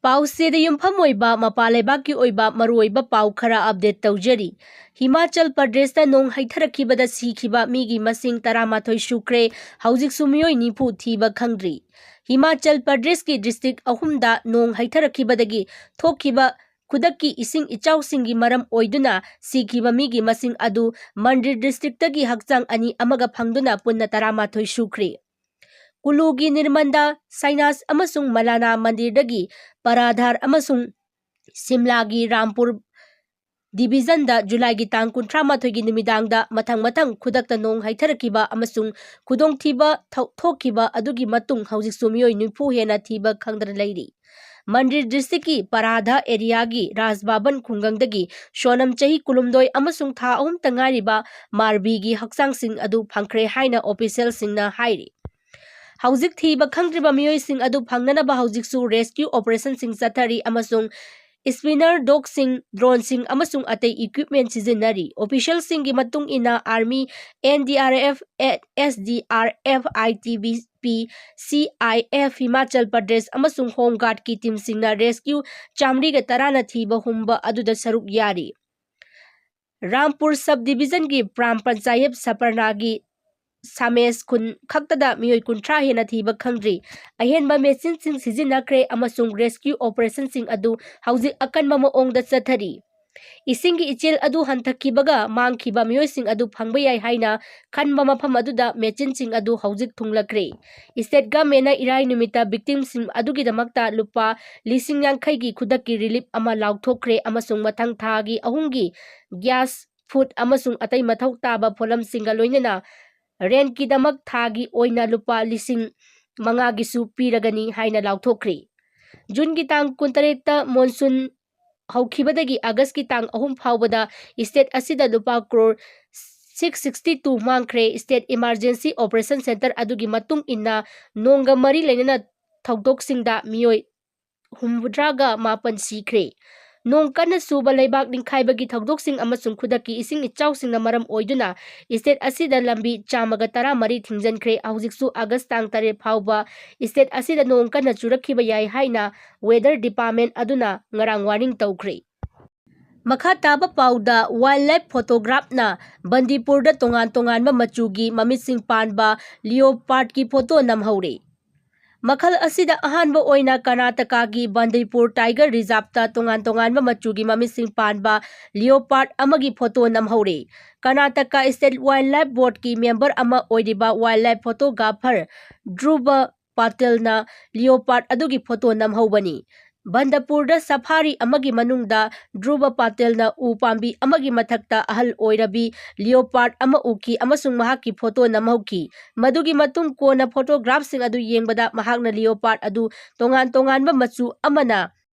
ꯄꯥꯎꯆꯦꯗ ꯌꯨꯝꯐꯝ ꯑꯣꯏꯕ ꯃꯄꯥꯟ ꯂꯩꯕꯥꯛꯀꯤ ꯑꯣꯏꯕ ꯃꯔꯨꯑꯣꯏꯕ ꯄꯥꯎ ꯈꯔ ꯑꯞꯗꯦꯠ ꯇꯧꯖꯔꯤ꯫ ꯍꯤꯃꯥꯆꯜ ꯄ꯭ꯔꯗꯦꯁꯇ ꯅꯣꯡ ꯍꯩꯊꯔꯛꯈꯤꯕꯗ ꯁꯤꯈꯤꯕ ꯃꯤꯒꯤ ꯃꯁꯤꯡ 12 ꯁꯨꯈ꯭ꯔꯦ, ꯍꯧꯖꯤꯛꯁꯨ ꯃꯤꯑꯣꯏ 90 ꯊꯤꯕ ꯈꯪꯗ꯭ꯔꯤ꯫ ꯍꯤꯃꯥꯆꯜ ꯄ꯭ꯔꯗꯦꯁꯀꯤ ꯗꯤꯁꯇ꯭ꯔꯤꯛ 3ꯗ ꯅꯣꯡ ꯍꯩꯊꯔꯛꯈꯤꯕꯗꯒꯤ ꯊꯣꯛꯈꯤꯕ ꯈꯨꯗꯛꯀꯤ ꯏꯁꯤꯡ ꯏꯆꯥꯎꯁꯤꯡꯒꯤ ꯃꯔꯝ ꯑꯣꯏꯗꯨꯅ ꯁꯤꯈꯤꯕ ꯃꯤꯒꯤ ꯃꯁꯤꯡ ꯑꯗꯨ ꯃꯟꯗꯤꯔ ꯗꯤꯁꯇ꯭ꯔꯤꯛꯇꯒꯤ ꯍꯛꯆꯥꯡ 2 ꯑꯃꯒ ꯐꯪꯗꯨꯅ ꯄꯨꯟꯅ 11 ꯁꯨꯈ꯭ꯔꯦ꯫ ꯀꯨꯂꯨꯒꯤ ꯅꯤꯔꯃꯟꯗ ꯁꯥꯏꯅꯥꯁ ꯑꯃꯁꯨꯡ ꯃꯂꯥꯅꯥ ꯃꯟꯗꯤꯔꯗꯒꯤ ꯄꯥꯔꯥꯙꯥꯔ ꯑꯃꯁꯨꯡ ꯁꯤꯝꯂꯥꯒꯤ ꯔꯥꯝꯄꯨꯔ ꯗꯤꯕꯤꯖꯟꯗ ꯖꯨꯂꯥꯏꯒꯤ ꯇꯥꯡ 38ꯒꯤ ꯅꯨꯃꯤꯗꯥꯡꯗ ꯃꯊꯪ ꯈꯨꯗꯛꯇ ꯅꯣꯡ ꯍꯩꯊꯔꯛꯈꯤꯕ ꯑꯃꯁꯨꯡ ꯈꯨꯗꯣꯡꯊꯤꯕ ꯊꯣꯛꯈꯤꯕ ꯑꯗꯨꯒꯤ ꯃꯇꯨꯡ ꯍꯧꯖꯤꯛꯁꯨ ꯃꯤꯑꯣꯏ 90 ꯍꯦꯟꯅ ꯊꯤꯕ ꯈꯪꯗꯅ ꯂꯩꯔꯤ꯫ ꯃꯟꯗꯤꯔ ꯗꯤꯁꯇ꯭ꯔꯤꯛꯀꯤ ꯄꯥꯔꯥꯙꯥ ꯑꯦꯔꯤꯌꯥꯒꯤ ꯔꯥꯖꯕꯥꯕꯟ ꯈꯨꯡꯒꯪꯗꯒꯤ ꯁꯣꯅꯝ ꯆꯍꯤ 19 ꯑꯃꯁꯨꯡ ꯊꯥ 3ꯇ ꯉꯥꯏꯔꯤꯕ ꯃꯥꯔꯕꯤꯒꯤ ꯍꯛꯆꯥꯡꯁꯤꯡ ꯑꯗꯨ ꯐꯪꯈ꯭ꯔꯦ ꯍꯥꯏꯅ ꯑꯣꯐꯤꯁꯤꯌꯦꯜꯁꯤꯡꯅ ꯍꯥꯏꯔꯤ꯫ ꯍꯧꯖꯤꯛ ꯊꯤꯕ ꯈꯪꯗ꯭ꯔꯤꯕ ꯃꯤꯑꯣꯏꯁꯤꯡ ꯑꯗꯨ ꯐꯪꯅꯅꯕ ꯍꯧꯖꯤꯛꯁꯨ ꯔꯦꯁꯀ꯭ꯌꯨ ꯑꯣꯄꯔꯦꯁꯟꯁꯤꯡ ꯆꯠꯊꯔꯤ ꯑꯃꯁꯨꯡ ꯁ꯭ꯄꯤꯅꯔ ꯗꯣꯒꯁꯤꯡ, ꯗ꯭ꯔꯣꯟꯁꯤꯡ ꯑꯃꯁꯨꯡ ꯑꯇꯩ ꯏꯀ꯭ꯋꯤꯞꯃꯦꯟꯠ ꯁꯤꯖꯤꯟꯅꯔꯤ꯫ ꯑꯣꯐꯤꯁꯤꯌꯦꯜꯁꯤꯡꯒꯤ ꯃꯇꯨꯡ ꯏꯟꯅ army, NDRF, SDRF, ITBP, CIF, Himachal Pradesh ꯑꯃꯁꯨꯡ ꯍꯣꯝ ꯒꯥꯔꯗꯀꯤ ꯇꯤꯝꯁꯤꯡꯅ ꯔꯦꯁꯀ꯭ꯌꯨ ꯆꯥꯝꯔꯤꯒ 10ꯅ ꯊꯤꯕ ꯍꯨꯝꯕ ꯑꯗꯨꯗ ꯁꯔꯨꯛ ꯌꯥꯔꯤ꯫ ꯔꯥꯝꯄꯨꯔ ꯁꯕ ꯗꯤꯕꯤꯖꯟꯒꯤ ꯄ꯭ꯔꯥꯝ ꯄꯟꯆꯥꯌꯠ ꯁꯄꯔꯅꯥꯒꯤ ꯁꯥꯃꯦꯁ ꯈꯨꯟ ꯈꯛꯇꯗ ꯃꯤꯑꯣꯏ 30 ꯍꯦꯟꯅ ꯊꯤꯕ ꯈꯪꯗ꯭ꯔꯤ꯫ ꯑꯍꯦꯟꯕ ꯃꯦꯆꯤꯟꯁꯤꯡ ꯁꯤꯖꯤꯟꯅꯈ꯭ꯔꯦ ꯑꯃꯁꯨꯡ ꯔꯦꯁꯀ꯭ꯌꯨ ꯑꯣꯄꯔꯦꯁꯟꯁꯤꯡ ꯑꯗꯨ ꯍꯧꯖꯤꯛ ꯑꯀꯟꯕ ꯃꯑꯣꯡꯗ ꯆꯠꯊꯔꯤ꯫ ꯏꯁꯤꯡꯒꯤ ꯏꯆꯦꯜ ꯑꯗꯨ ꯍꯟꯊꯈꯤꯕꯒ ꯃꯥꯡꯈꯤꯕ ꯃꯤꯑꯣꯏꯁꯤꯡ ꯑꯗꯨ ꯐꯪꯕ ꯌꯥꯏ ꯍꯥꯏꯅ ꯈꯟꯕ ꯃꯐꯝ ꯑꯗꯨꯗ ꯃꯦꯆꯤꯟꯁꯤꯡ ꯑꯗꯨ ꯍꯧꯖꯤꯛ ꯊꯨꯡꯂꯈ꯭ꯔꯦ꯫ ꯁ꯭ꯇꯦꯠ ꯒꯚꯔꯟꯃꯦꯟꯠꯅ ꯏꯔꯥꯏ ꯅꯨꯃꯤꯠꯇ ꯚꯤꯛꯇꯤꯝꯁꯤꯡ ꯑꯗꯨꯒꯤꯗꯃꯛꯇ ꯂꯨꯄꯥ 50,000ꯒꯤ ꯈꯨꯗꯛꯀꯤ ꯔꯤꯂꯤꯐ ꯑꯃ ꯂꯥꯎꯊꯣꯛꯈ꯭ꯔꯦ ꯑꯃꯁꯨꯡ ꯃꯊꯪ ꯊꯥꯒꯤ 3ꯒꯤ ꯒ꯭ꯌꯥꯁ, ꯐꯨꯗ ꯑꯃꯁꯨꯡ ꯑꯇꯩ ꯃꯊꯧ ꯇꯥꯕ ꯄꯣꯠꯂꯝꯁꯤꯡꯒ ꯂꯣꯏꯅꯅ ꯔꯦꯟꯠꯀꯤꯗꯃꯛ ꯊꯥꯒꯤ ꯑꯣꯏꯅ ꯂꯨꯄꯥ 5,000ꯒꯤꯁꯨ ꯄꯤꯔꯒꯅꯤ ꯍꯥꯏꯅ ꯂꯥꯎꯊꯣꯛꯈ꯭ꯔꯦ꯫ ꯖꯨꯟꯒꯤ ꯇꯥꯡ 23ꯇ ꯃꯣꯟꯁꯨꯟ ꯍꯧꯈꯤꯕꯗꯒꯤ ꯑꯒꯁꯀꯤ ꯇꯥꯡ 3 ꯐꯥꯎꯕꯗ ꯁ꯭ꯇꯦꯠ ꯑꯁꯤꯗ ꯂꯨꯄꯥ ꯀ꯭ꯔꯣꯔ 662 ꯃꯥꯡꯈ꯭ꯔꯦ꯫ ꯁ꯭ꯇꯦꯠ ꯏꯃꯥꯔꯖꯦꯟꯁꯤ ꯑꯣꯄꯔꯦꯁꯟ ꯁꯦꯟꯇꯔ ꯑꯗꯨꯒꯤ ꯃꯇꯨꯡ ꯏꯟꯅ ꯅꯣꯡꯒ ꯃꯔꯤ ꯂꯩꯅꯕ ꯊꯧꯗꯣꯛꯁꯤꯡꯗ ꯃꯤꯑꯣꯏ 89 ꯁꯤꯈ꯭ꯔꯦ꯫ ꯅꯣꯡ ꯀꯟꯅ ꯆꯨꯕ, ꯂꯩꯕꯥꯛ ꯅꯤꯡꯈꯥꯏꯕꯒꯤ ꯊꯧꯗꯣꯛꯁꯤꯡ ꯑꯃꯁꯨꯡ ꯈꯨꯗꯛꯀꯤ ꯏꯁꯤꯡ ꯏꯆꯥꯎꯁꯤꯡꯅ ꯃꯔꯝ ꯑꯣꯏꯗꯨꯅ ꯁ꯭ꯇꯦꯠ ꯑꯁꯤꯗ ꯂꯝꯕꯤ 113 ꯊꯤꯡꯖꯤꯟꯈ꯭ꯔꯦ꯫ ꯍꯧꯖꯤꯛꯁꯨ ꯑꯒꯁ ꯇꯥꯡ 3 ꯐꯥꯎꯕ ꯁ꯭ꯇꯦꯠ ꯑꯁꯤꯗ ꯅꯣꯡ ꯀꯟꯅ ꯆꯨꯔꯛꯈꯤꯕ ꯌꯥꯏ ꯍꯥꯏꯅ ꯋꯦꯗꯔ ꯗꯤꯄꯥꯔꯠꯃꯦꯟꯠ ꯑꯗꯨꯅ ꯉꯔꯥꯡ ꯋꯥꯔꯅꯤꯡ ꯇꯧꯈ꯭ꯔꯦ꯫ ꯃꯈꯥ ꯇꯥꯕ ꯄꯥꯎꯗ ꯋꯥꯏꯜꯗꯂꯥꯏꯐ ꯐꯣꯇꯣꯒ꯭ꯔꯥꯐꯔꯅ ꯕꯟꯗꯤꯄꯨꯔꯗ ꯇꯣꯉꯥꯟ-ꯇꯣꯉꯥꯟꯕ ꯃꯆꯨꯒꯤ ꯃꯃꯤꯠꯁꯤꯡ ꯄꯥꯟꯕ ꯂꯤꯑꯣꯄꯥꯔꯗꯀꯤ ꯐꯣꯇꯣ ꯅꯝꯍꯧꯔꯦ꯫ ꯃꯈꯜ ꯑꯁꯤꯗ ꯑꯍꯥꯟꯕ ꯑꯣꯏꯅ ꯀꯔꯅꯥꯇꯀꯥꯒꯤ ꯕꯟꯗꯤꯄꯨꯔ ꯇꯥꯏꯒꯔ ꯔꯤꯖꯥꯔꯚꯇ ꯇꯣꯉꯥꯟ-ꯇꯣꯉꯥꯟꯕ ꯃꯆꯨꯒꯤ ꯃꯃꯤꯠꯁꯤꯡ ꯄꯥꯟꯕ ꯂꯤꯑꯣꯄꯥꯔꯗ ꯑꯃꯒꯤ ꯐꯣꯇꯣ ꯅꯝꯍꯧꯔꯦ꯫ ꯀꯔꯅꯥꯇꯀꯥ ꯁ꯭ꯇꯦꯠ ꯋꯥꯏꯜꯗꯂꯥꯏꯐ ꯕꯣꯔꯗꯀꯤ ꯃꯦꯝꯕꯔ ꯑꯃ ꯑꯣꯏꯔꯤꯕ ꯋꯥꯏꯜꯗꯂꯥꯏꯐ ꯐꯣꯇꯣꯒ꯭ꯔꯥꯐꯔ ꯙ꯭ꯔꯨꯕ ꯄꯇꯦꯜꯅ ꯂꯤꯑꯣꯄꯥꯔꯗ ꯑꯗꯨꯒꯤ ꯐꯣꯇꯣ ꯅꯝꯍꯧꯕꯅꯤ꯫ ꯕꯟꯗꯄꯨꯔꯗ ꯁꯐꯥꯔꯤ ꯑꯃꯒꯤ ꯃꯅꯨꯡꯗ ꯙ꯭ꯔꯨꯕ ꯄꯇꯦꯜꯅ ꯎ ꯄꯥꯝꯕꯤ ꯑꯃꯒꯤ ꯃꯊꯛꯇ ꯑꯍꯜ ꯑꯣꯏꯔꯕꯤ ꯂꯤꯑꯣꯄꯥꯔꯗ ꯑꯃ ꯎꯈꯤ ꯑꯃꯁꯨꯡ ꯃꯍꯥꯛꯀꯤ ꯐꯣꯇꯣ ꯅꯝꯍꯧꯈꯤ꯫ ꯃꯗꯨꯒꯤ ꯃꯇꯨꯡ ꯀꯣꯟꯅ ꯐꯣꯇꯣꯒ꯭ꯔꯥꯐꯁꯤꯡ ꯑꯗꯨ ꯌꯦꯡꯕꯗ ꯃꯍꯥꯛꯅ ꯂꯤꯑꯣꯄꯥꯔꯗ ꯑꯗꯨ ꯇꯣꯉꯥꯟ-ꯇꯣꯉꯥꯟꯕ ꯃꯆꯨ, ꯑꯃꯅ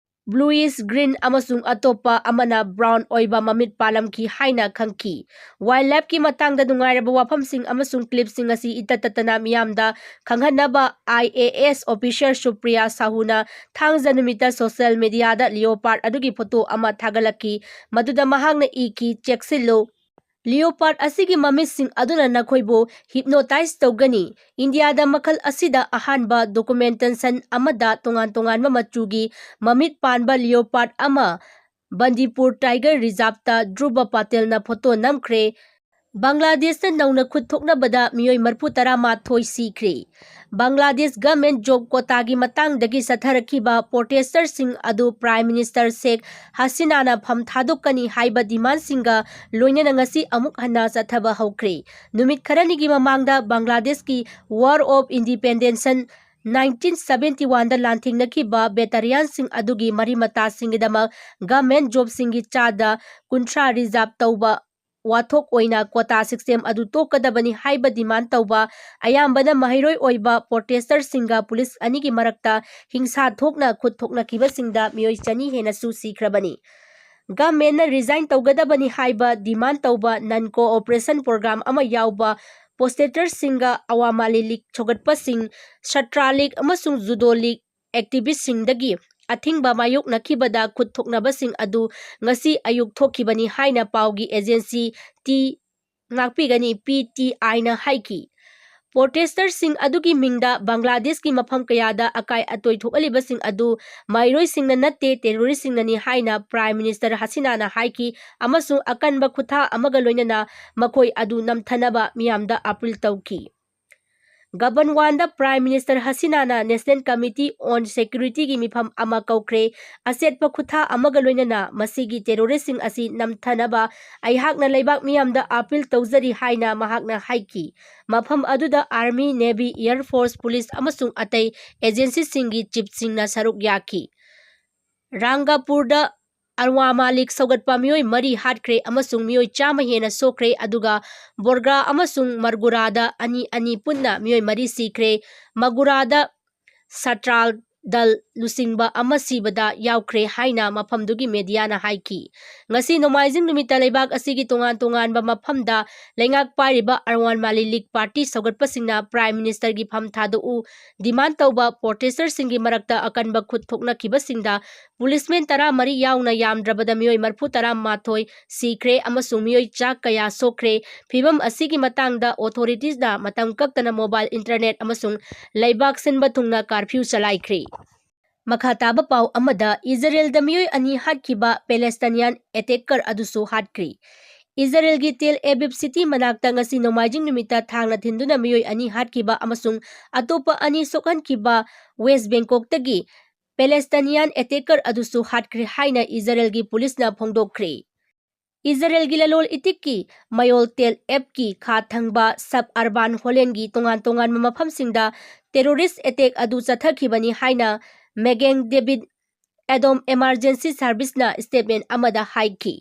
ꯕ꯭ꯂꯨꯏꯁ ꯒ꯭ꯔꯤꯟ ꯑꯃꯁꯨꯡ ꯑꯇꯣꯞꯄ ꯑꯃꯅ ꯕ꯭ꯔꯥꯎꯟ ꯑꯣꯏꯕ ꯃꯃꯤꯠ ꯄꯥꯜꯂꯝꯈꯤ ꯍꯥꯏꯅ ꯈꯪꯈꯤ꯫ ꯋꯥꯏꯜꯗꯂꯥꯏꯐꯀꯤ ꯃꯇꯥꯡꯗ ꯅꯨꯡꯉꯥꯏꯔꯕ ꯋꯥꯐꯝꯁꯤꯡ ꯑꯃꯁꯨꯡ ꯀ꯭ꯂꯤꯞꯁꯤꯡ ꯑꯁꯤ ꯏꯇꯠ ꯇꯠꯇꯅ ꯃꯤꯌꯥꯝꯗ ꯈꯪꯍꯟꯅꯕ IAS ꯑꯣꯐꯤꯁꯥꯔ ꯁꯨꯄ꯭ꯔꯤꯌꯥ ꯁꯥꯍꯨꯅ ꯊꯥꯡꯖ ꯅꯨꯃꯤꯠꯇ ꯁꯣꯁꯤꯌꯦꯜ ꯃꯤꯗꯤꯌꯥꯗ ꯂꯤꯑꯣꯄꯥꯔꯗ ꯑꯗꯨꯒꯤ ꯐꯣꯇꯣ ꯑꯃ ꯊꯥꯒꯠꯂꯛꯈꯤ꯫ ꯃꯗꯨꯗ ꯃꯍꯥꯛꯅ ꯏꯈꯤ, "ꯆꯦꯛꯁꯤꯜꯂꯨ, ꯂꯤꯑꯣꯄꯥꯔꯗ ꯑꯁꯤꯒꯤ ꯃꯃꯤꯠꯁꯤꯡ ꯑꯗꯨꯅ ꯅꯈꯣꯏꯕꯨ ꯍꯤꯞꯅꯣꯇꯥꯏꯖ ꯇꯧꯒꯅꯤ"꯫ ꯏꯟꯗꯤꯌꯥꯗ ꯃꯈꯜ ꯑꯁꯤꯗ ꯑꯍꯥꯟꯕ ꯗꯣꯀꯨꯃꯦꯟꯇꯦꯁꯟ ꯑꯃꯗ ꯇꯣꯉꯥꯟ-ꯇꯣꯉꯥꯟꯕ ꯃꯆꯨꯒꯤ ꯃꯃꯤꯠ ꯄꯥꯟꯕ ꯂꯤꯑꯣꯄꯥꯔꯗ ꯑꯃ ꯕꯟꯗꯤꯄꯨꯔ ꯇꯥꯏꯒꯔ ꯔꯤꯖꯥꯔꯚꯇ ꯙ꯭ꯔꯨꯕ ꯄꯇꯦꯜꯅ ꯐꯣꯇꯣ ꯅꯝꯈ꯭ꯔꯦ꯫ ꯕꯪꯒ꯭ꯂꯥꯗꯦꯁꯇ ꯅꯧꯅ ꯈꯨꯠ ꯊꯣꯛꯅꯕꯗ ꯃꯤꯑꯣꯏ 39 ꯁꯤꯈ꯭ꯔꯦ꯫ ꯕꯪꯒ꯭ꯂꯥꯗꯦꯁ ꯒꯚꯔꯟꯃꯦꯟꯠ ꯖꯣꯕ ꯀꯣꯇꯥꯒꯤ ꯃꯇꯥꯡꯗꯒꯤ ꯆꯠꯊꯔꯛꯈꯤꯕ ꯄ꯭ꯔꯣꯇꯦꯁꯇꯔꯁꯤꯡ ꯑꯗꯨ ꯄ꯭ꯔꯥꯏꯝ ꯃꯤꯅꯤꯁꯇꯔ ꯁꯦꯈ ꯍꯁꯤꯅꯥꯅ ꯐꯝ ꯊꯥꯗꯣꯛꯀꯅꯤ ꯍꯥꯏꯕ ꯗꯤꯃꯥꯟꯗꯁꯤꯡꯒ ꯂꯣꯏꯅꯅ ꯉꯁꯤ ꯑꯃꯨꯛ ꯍꯟꯅ ꯆꯠꯊꯕ ꯍꯧꯈ꯭ꯔꯦ꯫ ꯅꯨꯃꯤꯠ ꯈꯔꯅꯤꯒꯤ ꯃꯃꯥꯡꯗ ꯕꯪꯒ꯭ꯂꯥꯗꯦꯁꯀꯤ ꯋꯥꯔ ꯑꯣꯐ ꯏꯟꯗꯤꯄꯦꯟꯗꯦꯟꯁ 1971ꯗ ꯂꯥꯟꯊꯦꯡꯅꯈꯤꯕ ꯕꯦꯇꯥꯔꯤꯌꯥꯟꯁꯤꯡ ꯑꯗꯨꯒꯤ ꯃꯔꯤ-ꯃꯇꯥꯁꯤꯡꯒꯤꯗꯃꯛ ꯒꯚꯔꯟꯃꯦꯟꯠ ꯖꯣꯕꯁꯤꯡꯒꯤ ꯆꯥꯗ 30 ꯔꯤꯖꯥꯔꯚ ꯇꯧꯕ ꯋꯥꯊꯣꯛ ꯑꯣꯏꯅ ꯀꯣꯇꯥ ꯁꯤꯁꯇꯦꯝ ꯑꯗꯨ ꯇꯣꯛꯀꯗꯕꯅꯤ ꯍꯥꯏꯕ ꯗꯤꯃꯥꯟꯗ ꯇꯧꯕ ꯑꯌꯥꯝꯕꯅ ꯃꯍꯩꯔꯣꯏ ꯑꯣꯏꯕ ꯄ꯭ꯔꯣꯇꯦꯁꯇꯔꯁꯤꯡꯒ ꯄꯨꯂꯤꯁ ꯑꯅꯤꯒꯤ ꯃꯔꯛꯇ ꯍꯤꯡꯁꯥ ꯊꯣꯛꯅ ꯈꯨꯠ ꯊꯣꯛꯅꯈꯤꯕꯁꯤꯡꯗ ꯃꯤꯑꯣꯏ 200 ꯍꯦꯟꯅꯁꯨ ꯁꯤꯈ꯭ꯔꯕꯅꯤ꯫ ꯒꯚꯔꯟꯃꯦꯟꯠꯅ ꯔꯤꯖꯥꯏꯟ ꯇꯧꯒꯗꯕꯅꯤ ꯍꯥꯏꯕ ꯗꯤꯃꯥꯟꯗ ꯇꯧꯕ ꯅꯟ-ꯀꯣꯑꯣꯄꯔꯦꯁꯟ ꯄ꯭ꯔꯣꯒ꯭ꯔꯥꯝ ꯑꯃ ꯌꯥꯎꯕ ꯄ꯭ꯔꯣꯇꯦꯁꯇꯔꯁꯤꯡꯒ ꯑꯋꯥꯃꯤ ꯂꯤꯒ ꯁꯧꯒꯠꯄꯁꯤꯡ, ꯁꯥꯇ꯭ꯔ ꯂꯤꯒ ꯑꯃꯁꯨꯡ ꯖꯨꯗꯣ ꯂꯤꯒ ꯑꯦꯛꯇꯤꯚꯤꯁꯠꯁꯤꯡꯗꯒꯤ ꯑꯊꯤꯡꯕ ꯃꯥꯌꯣꯛꯅꯈꯤꯕꯗ ꯈꯨꯠ ꯊꯣꯛꯅꯕꯁꯤꯡ ꯑꯗꯨ ꯉꯁꯤ ꯑꯌꯨꯛ ꯊꯣꯛꯈꯤꯕꯅꯤ ꯍꯥꯏꯅ ꯄꯥꯎꯒꯤ ꯑꯦꯖꯦꯟꯁꯤ PTIꯅ ꯍꯥꯏꯈꯤ꯫ ꯄ꯭ꯔꯣꯇꯦꯁꯇꯔꯁꯤꯡ ꯑꯗꯨꯒꯤ ꯃꯤꯡꯗ ꯕꯪꯒ꯭ꯂꯥꯗꯦꯁꯀꯤ ꯃꯐꯝ ꯀꯌꯥꯗ ꯑꯀꯥꯏ ꯑꯇꯣꯏ ꯊꯣꯛꯍꯜꯂꯤꯕꯁꯤꯡ ꯑꯗꯨ ꯃꯍꯩꯔꯣꯏꯁꯤꯡꯅ ꯅꯠꯇꯦ ꯇꯦꯔꯣꯔꯤꯁꯁꯤꯡꯅꯅꯤ ꯍꯥꯏꯅ ꯄ꯭ꯔꯥꯏꯝ ꯃꯤꯅꯤꯁꯇꯔ ꯍꯁꯤꯅꯥꯅ ꯍꯥꯏꯈꯤ ꯑꯃꯁꯨꯡ ꯑꯀꯟꯕ ꯈꯨꯠꯊꯥꯡ ꯑꯃꯒ ꯂꯣꯏꯅꯅ ꯃꯈꯣꯏ ꯑꯗꯨ ꯅꯝꯊꯅꯕ ꯃꯤꯌꯥꯝꯗ ꯑꯄꯤꯜ ꯇꯧꯈꯤ꯫ ꯒꯕꯟꯋꯥꯟꯗ ꯄ꯭ꯔꯥꯏꯝ ꯃꯤꯅꯤꯁꯇꯔ ꯍꯁꯤꯅꯥꯅ ꯅꯦꯁꯅꯦꯜ ꯀꯃꯤꯇꯤ ꯑꯣꯟ ꯁꯦꯀ꯭ꯌꯨꯔꯤꯇꯤꯒꯤ ꯃꯤꯐꯝ ꯑꯃ ꯀꯧꯈ꯭ꯔꯦ꯫ ꯑꯆꯦꯠꯄ ꯈꯨꯠꯊꯥꯡ ꯑꯃꯒ ꯂꯣꯏꯅꯅ ꯃꯁꯤꯒꯤ ꯇꯦꯔꯣꯔꯤꯁꯁꯤꯡ ꯑꯁꯤ ꯅꯝꯊꯅꯕ ꯑꯩꯍꯥꯛꯅ ꯂꯩꯕꯥꯛ ꯃꯤꯌꯥꯝꯗ ꯑꯄꯤꯜ ꯇꯧꯖꯔꯤ ꯍꯥꯏꯅ ꯃꯍꯥꯛꯅ ꯍꯥꯏꯈꯤ꯫ ꯃꯐꯝ ꯑꯗꯨꯗ army, navy, air force, police ꯑꯃꯁꯨꯡ ꯑꯇꯩ ꯑꯦꯖꯦꯟꯁꯤꯁꯤꯡꯒꯤ ꯆꯤꯐꯁꯤꯡꯅ ꯁꯔꯨꯛ ꯌꯥꯈꯤ꯫ ꯔꯥꯡꯒꯥꯄꯨꯔꯗ 𝗜𝗏𝗡 ꯁꯧꯒꯠꯄ ꯃꯤꯑꯣꯏ 3 ꯍꯥꯠꯈ꯭ꯔꯦ ꯑꯃꯁꯨꯡ ꯃꯤꯑꯣꯏ 100 ꯍꯦꯟꯅ ꯁꯣꯛꯈ꯭ꯔꯦ ꯑꯗꯨꯒ ꯕꯣꯔꯒꯥ ꯑꯃꯁꯨꯡ ꯃꯔꯒꯨꯔꯥꯗ ꯑꯅꯤ ꯄꯨꯟꯅ ꯃꯤꯑꯣꯏ 3 ꯁꯤꯈ꯭ꯔꯦ꯫ ꯃꯒꯨꯔꯥꯗ ꯁꯇ꯭ꯔꯥꯜ ꯗꯜ ꯂꯨꯆꯤꯡꯕ ꯑꯃ ꯁꯤꯕꯗ ꯌꯥꯎꯈ꯭ꯔꯦ ꯍꯥꯏꯅ ꯃꯐꯝꯗꯨꯒꯤ ꯃꯦꯗꯤꯌꯥꯅ ꯍꯥꯏꯈꯤ꯫ ꯉꯁꯤ ꯅꯣꯡꯃꯥꯏꯖꯤꯡ ꯅꯨꯃꯤꯠꯇ ꯂꯩꯕꯥꯛ ꯑꯁꯤꯒꯤ ꯇꯣꯉꯥꯟ-ꯇꯣꯉꯥꯟꯕ ꯃꯐꯝꯗ ꯂꯩꯉꯥꯛ ꯄꯥꯏꯔꯤꯕ 𝗜𝗏𝗡 ꯂꯤꯒ ꯄꯥꯔꯇꯤ ꯁꯧꯒꯠꯄꯁꯤꯡꯅ ꯄ꯭ꯔꯥꯏꯝ ꯃꯤꯅꯤꯁꯇꯔꯒꯤ ꯐꯝ ꯊꯥꯗꯣꯛꯎ ꯗꯤꯃꯥꯟ ꯇꯧꯕ ꯄ꯭ꯔꯣꯇꯦꯁꯇꯔꯁꯤꯡꯒꯤ ꯃꯔꯛꯇ ꯑꯀꯟꯕ ꯈꯨꯠ ꯊꯣꯛꯅꯈꯤꯕꯁꯤꯡꯗ ꯄꯨꯂꯤꯁꯃꯦꯟ 14 ꯌꯥꯎꯅ ꯌꯥꯝꯗ꯭ꯔꯕꯗ ꯃꯤꯑꯣꯏ 39 ꯁꯤꯈ꯭ꯔꯦ ꯑꯃꯁꯨꯡ ꯃꯤꯑꯣꯏ ꯆꯥ ꯀꯌꯥ ꯁꯣꯛꯈ꯭ꯔꯦ꯫ ꯐꯤꯚꯝ ꯑꯁꯤꯒꯤ ꯃꯇꯥꯡꯗ ꯑꯣꯊꯣꯔꯤꯇꯤꯁꯅ ꯃꯇꯝ ꯀꯛꯇꯅ ꯃꯣꯕꯥꯏꯜ ꯏꯟꯇꯔꯅꯦꯠ ꯑꯃꯁꯨꯡ ꯂꯩꯕꯥꯛ ꯁꯤꯟꯕ ꯊꯨꯡꯅ ꯀꯥꯔꯐ꯭ꯌꯨ ꯆꯂꯥꯏꯈ꯭ꯔꯦ꯫ ꯃꯈꯥ ꯇꯥꯕ ꯄꯥꯎ ꯑꯃꯗ ꯏꯖꯔꯦꯜꯗ ꯃꯤꯑꯣꯏ 2 ꯍꯥꯠꯈꯤꯕ ꯄꯦꯂꯦꯁꯇꯥꯏꯅꯤꯌꯥꯟ ꯑꯦꯇꯦꯀꯔ ꯑꯗꯨꯁꯨ ꯍꯥꯠꯈ꯭ꯔꯦ꯫ ꯏꯖꯔꯦꯜꯒꯤ ꯇꯦꯜ ꯑꯦꯕꯤꯕ ꯁꯤꯇꯤ ꯃꯅꯥꯛꯇ ꯉꯁꯤ ꯅꯣꯡꯃꯥꯏꯖꯤꯡ ꯅꯨꯃꯤꯠꯇ ꯊꯥꯡꯅ ꯊꯤꯟꯗꯨꯅ ꯃꯤꯑꯣꯏ 2 ꯍꯥꯠꯈꯤꯕ ꯑꯃꯁꯨꯡ ꯑꯇꯣꯞꯄ 2 ꯁꯣꯛꯍꯟꯈꯤꯕ ꯋꯦꯁ ꯕꯦꯡꯀꯣꯛꯇꯒꯤ ꯄꯦꯂꯦꯁꯇꯥꯏꯅꯤꯌꯥꯟ ꯑꯦꯇꯦꯀꯔ ꯑꯗꯨꯁꯨ ꯍꯥꯠꯈ꯭ꯔꯦ ꯍꯥꯏꯅ ꯏꯖꯔꯦꯜꯒꯤ ꯄꯨꯂꯤꯁꯅ ꯐꯣꯡꯗꯣꯛꯈ꯭ꯔꯦ꯫ ꯏꯖꯔꯦꯜꯒꯤ ꯂꯂꯣꯟ ꯏꯇꯤꯛꯀꯤ ꯃꯌꯣꯜ ꯇꯦꯜ ꯑꯦꯕꯤꯕꯀꯤ ꯈꯥ ꯊꯪꯕ ꯁꯕ-ꯑꯔꯕꯥꯟ ꯍꯣꯂꯦꯟꯒꯤ ꯇꯣꯉꯥꯟ-ꯇꯣꯉꯥꯟꯕ ꯃꯐꯝꯁꯤꯡꯗ ꯇꯦꯔꯣꯔꯤꯁꯠ ꯑꯦꯇꯦꯛ ꯑꯗꯨ ꯆꯠꯊꯈꯤꯕꯅꯤ ꯍꯥꯏꯅ ꯃꯦꯒꯦꯟ ꯗꯦꯕꯤꯗ ꯑꯦꯗꯣꯝ ꯑꯦꯃꯔꯖꯦꯟꯁꯤ ꯁꯔꯚꯤꯁꯅ ꯁ꯭ꯇꯦꯠꯃꯦꯟꯠ ꯑꯃꯗ ꯍꯥꯏꯈꯤ꯫